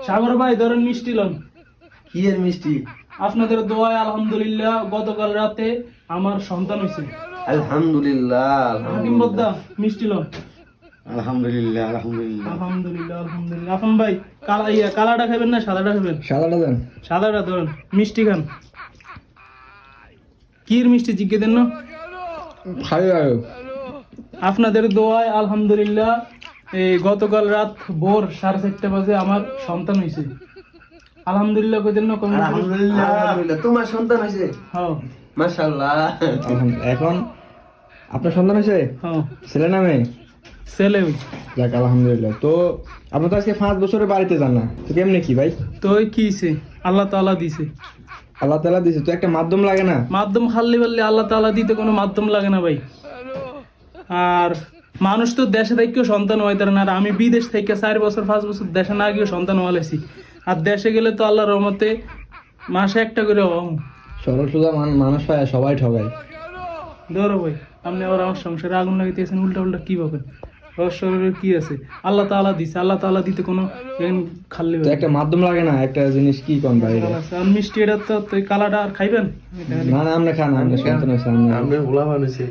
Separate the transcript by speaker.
Speaker 1: সাগর ভাই ধরেন মিষ্টি লন।
Speaker 2: কি এর মিষ্টি?
Speaker 1: আপনাদের দোয়ায় আলহামদুলিল্লাহ গতকাল রাতে আমার সন্তান হয়েছে।
Speaker 2: আলহামদুলিল্লাহ
Speaker 1: হাকিম বদ্দা মিষ্টি লন।
Speaker 2: আলহামদুলিল্লাহ আলহামদুলিল্লাহ
Speaker 1: আলহামদুলিল্লাহ আলহামদুলিল্লাহ। আপন ভাই কালাটা খাবেন না সাদাটা খাবেন?
Speaker 3: সাদাটা দেন।
Speaker 1: সাদাটা ধরেন, মিষ্টি খান। কির মিষ্টি জিজ্ঞে দেন না।
Speaker 3: খাই আয়ো।
Speaker 1: আপনাদের দোয়ায় আলহামদুলিল্লাহ এই গতকাল রাত ভোর 4:30 বাজে আমার সন্তান হয়েছে। আলহামদুলিল্লাহ কই দেন না কমেন্ট করে।
Speaker 2: আলহামদুলিল্লাহ আলহামদুলিল্লাহ তোমার সন্তান হয়েছে?
Speaker 1: হ্যাঁ
Speaker 2: মাশাআল্লাহ।
Speaker 3: এখন আপনার সন্তান হয়েছে?
Speaker 1: হ্যাঁ
Speaker 3: ছেলে না মেয়ে?
Speaker 1: ছেলে।
Speaker 3: যাক আলহামদুলিল্লাহ। তো আপনি তো আজকে 5 বছরের বাড়িতে যান না, তো কেমনে কি ভাই?
Speaker 1: তো ওই কি হইছে? আল্লাহ তাআলা দিছে।
Speaker 3: আল্লাহ তাআলা দিছে, তো একটা মাধ্যম লাগে না?
Speaker 1: মাধ্যম খাল্লি বললে আল্লাহ তাআলা দিতে কোনো মাধ্যম লাগে না ভাই। আর মানুষ তো দেশে থেকেও সন্তান হইতে না, আর আমি বিদেশ থেকে 4 বছর 5 বছর দেশে না গিয়ে সন্তান হওয়ালেছি। আর দেশে গেলে তো আল্লাহর রহমতে মাসে একটা করে হম।
Speaker 3: সরল সোজা মানুষ হয়, সবাই ঠগায়।
Speaker 1: ধরো ভাই, আপনি আবার আমার সংসারে আগুন লাগাইতেছেন, উল্টা উল্টা কি ভাবেন? রহস্যের কি আছে? আল্লাহ তাআলা দিছে, আল্লাহ তাআলা দিতে কোনো খাল্লি
Speaker 3: তো একটা মাধ্যম লাগে না? একটা জিনিস কি কোন ভাই?
Speaker 1: আর মিষ্টি এটা তো কালাটা আর খাইবেন?
Speaker 3: না না, আমরা খান, আমরা সন্তান হয়েছে,
Speaker 2: আমরা ভোলা মানুষে